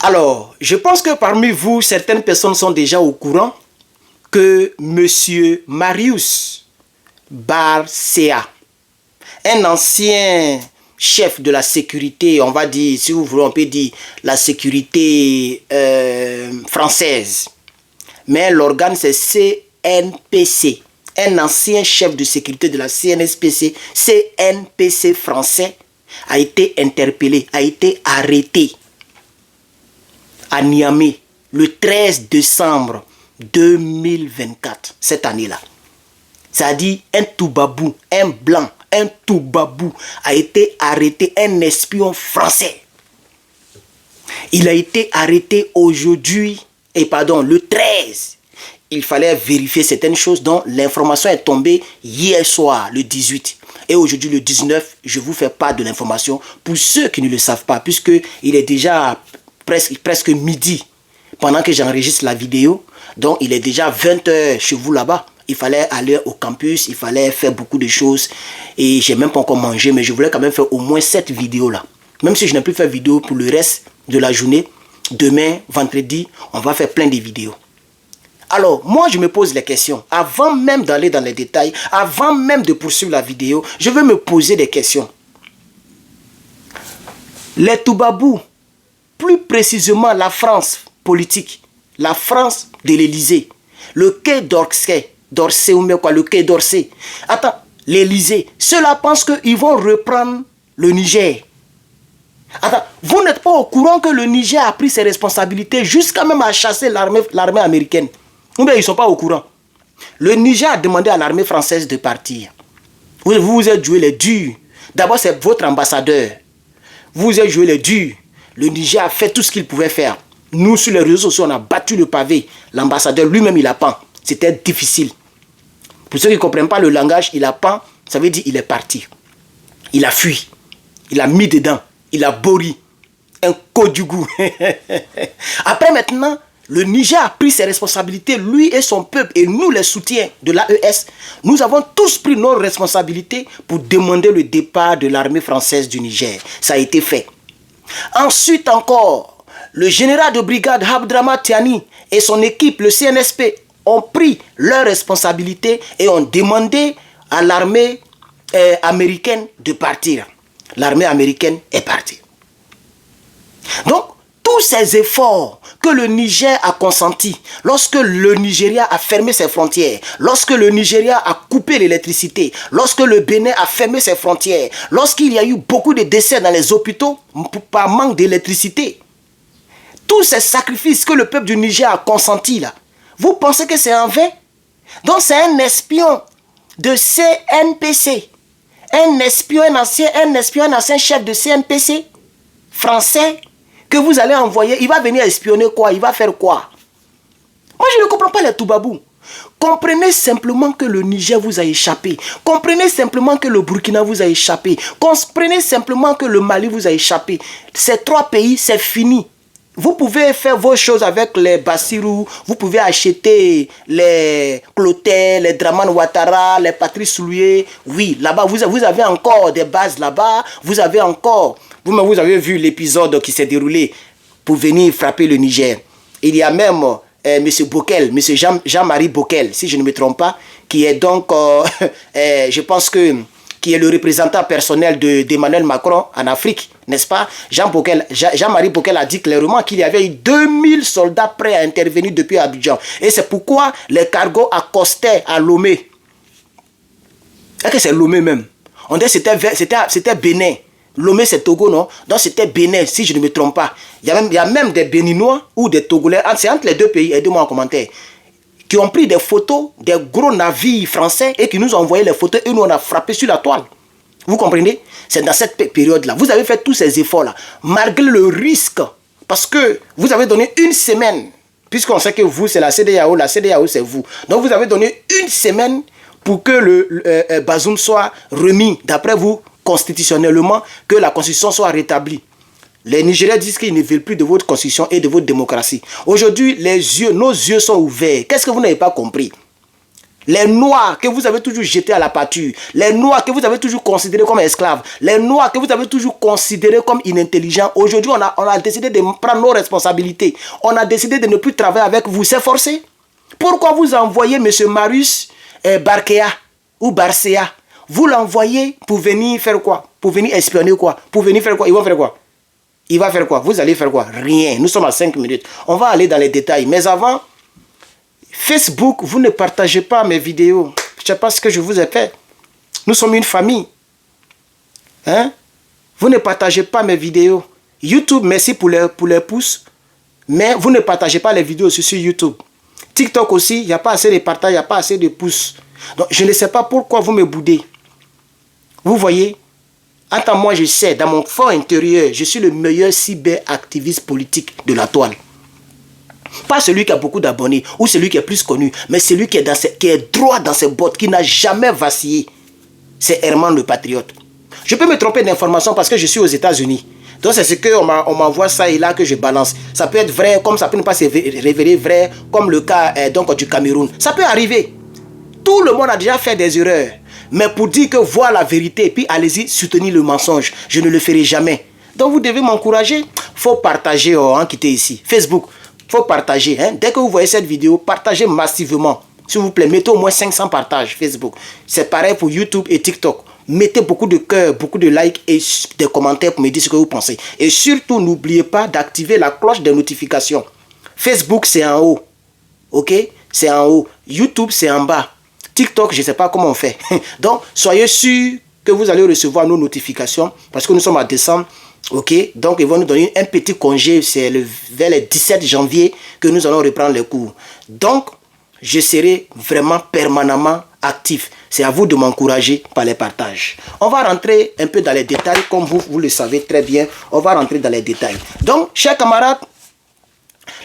Alors, je pense que parmi vous, certaines personnes sont déjà au courant que M. Marius Barcea, un ancien chef de la sécurité, on va dire, si vous voulez, on peut dire la sécurité française, mais l'organe c'est CNPC, un ancien chef de sécurité de la CNSPC, CNPC français, a été interpellé, a été arrêté à Niamey le 13 décembre 2024, cette année-là. C'est-à-dire un Toubabou, un blanc, un Toubabou a été arrêté, un espion français. Il a été arrêté aujourd'hui, le 13. Il fallait vérifier certaines choses dont l'information est tombée hier soir, le 18. Et aujourd'hui, le 19, je vous fais part de l'information pour ceux qui ne le savent pas, puisqu'il est déjà presque midi pendant que j'enregistre la vidéo. Donc, il est déjà 20 h chez vous là-bas. Il fallait aller au campus, il fallait faire beaucoup de choses. Et j'ai même pas encore mangé, mais je voulais quand même faire au moins cette vidéo-là. Même si je n'ai plus fait vidéo pour le reste de la journée, demain, vendredi, on va faire plein de vidéos. Alors, moi, je me pose les questions. Avant même d'aller dans les détails, avant même de poursuivre la vidéo, je veux me poser des questions. Les Toubabous, plus précisément la France politique, la France de l'Élysée, le Quai d'Orsay, le Quai d'Orsay. Attends, l'Élysée, ceux-là pensent qu'ils vont reprendre le Niger. Attends, vous n'êtes pas au courant que le Niger a pris ses responsabilités jusqu'à même à chasser l'armée américaine. Ou bien ils ne sont pas au courant. Le Niger a demandé à l'armée française de partir. Vous vous êtes joué les durs. D'abord, c'est votre ambassadeur. Vous vous êtes joué les durs. Le Niger a fait tout ce qu'il pouvait faire. Nous, sur les réseaux sociaux, on a battu le pavé. L'ambassadeur lui-même, il a pas. C'était difficile. Pour ceux qui ne comprennent pas le langage, il a pas, ça veut dire il est parti. Il a fui. Il a mis dedans. Il a bourri. Un Kodougou. Après, maintenant, le Niger a pris ses responsabilités, lui et son peuple, et nous, les soutiens de l'AES, nous avons tous pris nos responsabilités pour demander le départ de l'armée française du Niger. Ça a été fait. Ensuite encore, le général de brigade Abdrama Tiani et son équipe, le CNSP, ont pris leurs responsabilités et ont demandé à l'armée américaine de partir. L'armée américaine est partie. Donc, tous ces efforts que le Niger a consentis, lorsque le Nigeria a fermé ses frontières, lorsque le Nigeria a coupé l'électricité, lorsque le Bénin a fermé ses frontières, lorsqu'il y a eu beaucoup de décès dans les hôpitaux par manque d'électricité, tous ces sacrifices que le peuple du Niger a consentis là, vous pensez que c'est en vain? Donc c'est un espion de CNPC, un ancien chef de CNPC français que vous allez envoyer. Il va venir espionner quoi? Il va faire quoi? Moi je ne comprends pas les Toubabous. Comprenez simplement que le Niger vous a échappé. Comprenez simplement que le Burkina vous a échappé. Comprenez simplement que le Mali vous a échappé. Ces trois pays, c'est fini. Vous pouvez faire vos choses avec les Bassirou, vous pouvez acheter les Clotaire, les Draman Ouattara, les Patrice Louye. Oui, là-bas, vous avez encore des bases là-bas. Vous avez encore, vous avez vu l'épisode qui s'est déroulé pour venir frapper le Niger. Il y a même M. Bokel, M. Jean-Marie Bokel, si je ne me trompe pas, qui est donc, je pense que, qui est le représentant personnel d'Emmanuel Macron en Afrique, n'est-ce pas? Jean-Marie Bokel a dit clairement qu'il y avait eu 2000 soldats prêts à intervenir depuis Abidjan. Et c'est pourquoi les cargos accostaient à Lomé. Est-ce que c'est Lomé même? On dit que c'était Bénin. Lomé c'est Togo, non? Donc c'était Bénin, si je ne me trompe pas. Il y a même des Béninois ou des Togolais, c'est entre les deux pays, aidez-moi en commentaire, qui ont pris des photos des gros navires français et qui nous ont envoyé les photos et nous on a frappé sur la toile. Vous comprenez? C'est dans cette période-là. Vous avez fait tous ces efforts-là, malgré le risque, parce que vous avez donné une semaine, puisqu'on sait que vous, c'est la CEDEAO c'est vous. Donc vous avez donné une semaine pour que le Bazoum soit remis, d'après vous, constitutionnellement, que la constitution soit rétablie. Les Nigériens disent qu'ils ne veulent plus de votre constitution et de votre démocratie. Aujourd'hui, nos yeux sont ouverts. Qu'est-ce que vous n'avez pas compris? Les Noirs que vous avez toujours jetés à la pâture, les Noirs que vous avez toujours considérés comme esclaves, les Noirs que vous avez toujours considérés comme inintelligents, aujourd'hui on a décidé de prendre nos responsabilités. On a décidé de ne plus travailler avec vous, c'est forcé. Pourquoi vous envoyez M. Marius Barkea ou Barcea? Vous l'envoyez pour venir faire quoi? Pour venir espionner quoi? Pour venir faire quoi? Ils vont faire quoi? Il va faire quoi? Vous allez faire quoi? Rien. Nous sommes à 5 minutes. On va aller dans les détails. Mais avant, Facebook, vous ne partagez pas mes vidéos. Je ne sais pas ce que je vous ai fait. Nous sommes une famille. Hein? Vous ne partagez pas mes vidéos. YouTube, merci pour les pouces. Mais vous ne partagez pas les vidéos sur YouTube. TikTok aussi, il n'y a pas assez de partage, il n'y a pas assez de pouces. Donc, je ne sais pas pourquoi vous me boudez. Vous voyez? Attends, moi je sais, dans mon fort intérieur, je suis le meilleur cyberactiviste politique de la toile. Pas celui qui a beaucoup d'abonnés ou celui qui est plus connu, mais celui qui est droit dans ses bottes, qui n'a jamais vacillé. C'est Herman le Patriote. Je peux me tromper d'information parce que je suis aux États-Unis. Donc c'est ce qu'on m'envoie ça et là que je balance. Ça peut être vrai comme ça peut ne pas se révéler vrai, comme le cas donc, du Cameroun. Ça peut arriver. Tout le monde a déjà fait des erreurs. Mais pour dire que voir la vérité et puis allez-y soutenir le mensonge, je ne le ferai jamais. Donc vous devez m'encourager. Il faut partager en quittant ici. Facebook, il faut partager. Hein. Dès que vous voyez cette vidéo, partagez massivement. S'il vous plaît, mettez au moins 500 partages Facebook. C'est pareil pour YouTube et TikTok. Mettez beaucoup de cœurs, beaucoup de likes et des commentaires pour me dire ce que vous pensez. Et surtout, n'oubliez pas d'activer la cloche des notifications. Facebook, c'est en haut. Ok? C'est en haut. YouTube, c'est en bas. TikTok, je ne sais pas comment on fait. Donc, soyez sûrs que vous allez recevoir nos notifications parce que nous sommes à décembre. Ok? Donc, ils vont nous donner un petit congé. C'est vers le 17 janvier que nous allons reprendre les cours. Donc, je serai vraiment permanemment actif. C'est à vous de m'encourager par les partages. On va rentrer un peu dans les détails, comme vous le savez très bien. On va rentrer dans les détails. Donc, chers camarades,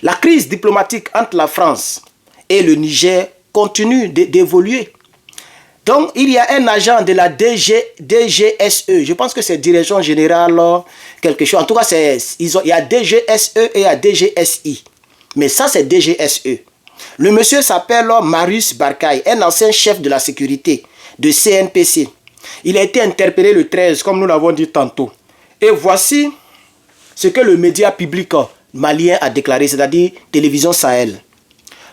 la crise diplomatique entre la France et le Niger continue d'évoluer. Donc, il y a un agent de la DGSE. Je pense que c'est Direction Générale, quelque chose. En tout cas, il y a DGSE et il y a DGSI. Mais ça, c'est DGSE. Le monsieur s'appelle Marius Barkea, un ancien chef de la sécurité de CNPC. Il a été interpellé le 13, comme nous l'avons dit tantôt. Et voici ce que le média public malien a déclaré, c'est-à-dire Télévision Sahel.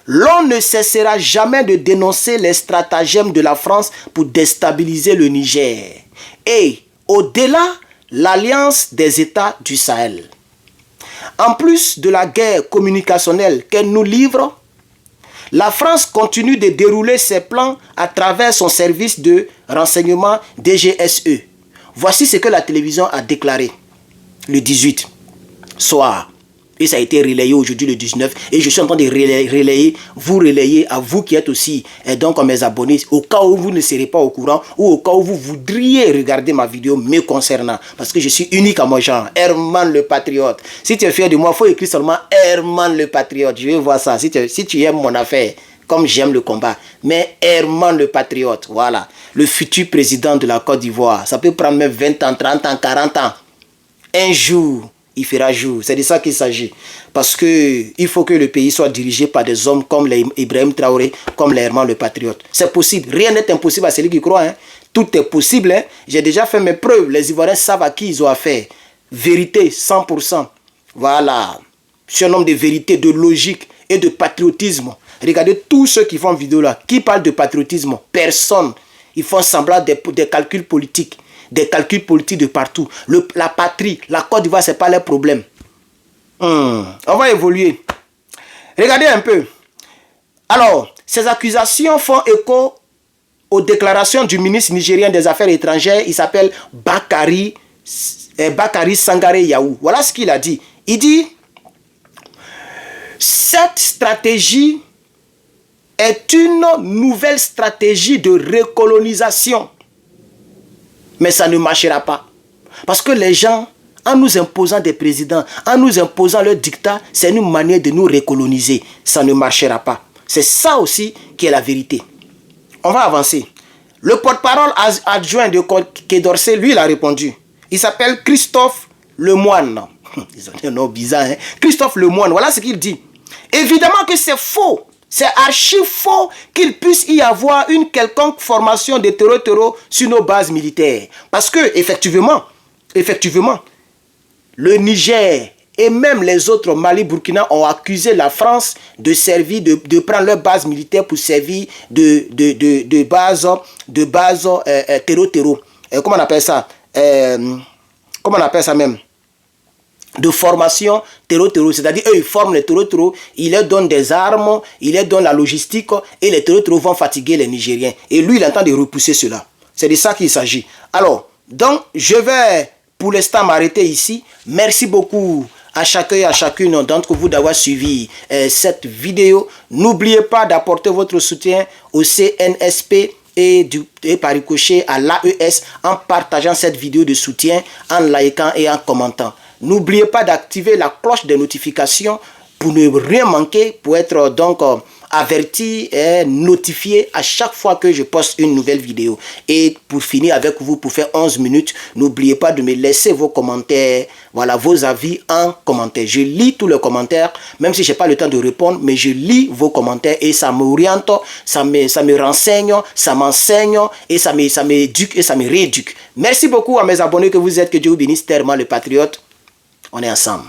L'on ne cessera jamais de dénoncer les stratagèmes de la France pour déstabiliser le Niger. Et au-delà, l'alliance des États du Sahel. En plus de la guerre communicationnelle qu'elle nous livre, la France continue de dérouler ses plans à travers son service de renseignement DGSE. Voici ce que la télévision a déclaré le 18 soir. Et ça a été relayé aujourd'hui le 19. Et je suis en train de relayer à vous qui êtes aussi donc mes abonnés. Au cas où vous ne serez pas au courant ou au cas où vous voudriez regarder ma vidéo me concernant. Parce que je suis unique à mon genre. Herman le Patriote. Si tu es fier de moi, il faut écrire seulement Herman le Patriote. Je veux voir ça. Si tu aimes mon affaire, comme j'aime le combat. Mais Herman le Patriote, voilà. Le futur président de la Côte d'Ivoire. Ça peut prendre même 20 ans, 30 ans, 40 ans. Un jour, il fera jour. C'est de ça qu'il s'agit. Parce qu'il faut que le pays soit dirigé par des hommes comme les Ibrahim Traoré, comme les Herman le Patriote. C'est possible. Rien n'est impossible à celui qui croit. Hein. Tout est possible. Hein. J'ai déjà fait mes preuves. Les Ivoiriens savent à qui ils ont affaire. Vérité, 100%. Voilà. C'est un homme de vérité, de logique et de patriotisme. Regardez tous ceux qui font vidéo là. Qui parlent de patriotisme? Personne. Ils font semblant des calculs politiques. Des calculs politiques de partout. La patrie, la Côte d'Ivoire, ce n'est pas leur problème. On va évoluer. Regardez un peu. Alors, ces accusations font écho aux déclarations du ministre nigérien des Affaires étrangères. Il s'appelle Bakary Sangaré Yahou. Voilà ce qu'il a dit. Il dit, cette stratégie est une nouvelle stratégie de recolonisation. Mais ça ne marchera pas. Parce que les gens, en nous imposant des présidents, en nous imposant leur dictat, c'est une manière de nous recoloniser. Ça ne marchera pas. C'est ça aussi qui est la vérité. On va avancer. Le porte-parole adjoint de Quai d'Orsay, lui, il a répondu. Il s'appelle Christophe Lemoine. Ils ont un nom bizarre, hein? Christophe Lemoine, voilà ce qu'il dit. Évidemment que c'est faux. C'est archi faux qu'il puisse y avoir une quelconque formation de terreau sur nos bases militaires. Parce que, effectivement, le Niger et même les autres Mali, Burkina ont accusé la France de servir, de prendre leur base militaire pour servir de base terreau. Comment on appelle ça? Comment on appelle ça même? De formation terreau, c'est-à-dire eux ils forment les terreau, ils leur donnent des armes, ils leur donnent la logistique et les terreau vont fatiguer les Nigériens. Et lui il est en train de repousser cela. C'est de ça qu'il s'agit. Alors, donc je vais pour l'instant m'arrêter ici. Merci beaucoup à chacun et à chacune d'entre vous d'avoir suivi cette vidéo. N'oubliez pas d'apporter votre soutien au CNSP et par ricochet à l'AES en partageant cette vidéo de soutien, en likant et en commentant. N'oubliez pas d'activer la cloche de notification pour ne rien manquer, pour être donc averti et notifié à chaque fois que je poste une nouvelle vidéo. Et pour finir avec vous, pour faire 11 minutes, n'oubliez pas de me laisser vos commentaires, voilà, vos avis en commentaire. Je lis tous les commentaires, même si je n'ai pas le temps de répondre, mais je lis vos commentaires et ça m'oriente, ça me renseigne, ça m'enseigne et ça m'éduque et ça me rééduque. Merci beaucoup à mes abonnés que vous êtes, que Dieu vous bénisse tellement, les patriotes. On est ensemble.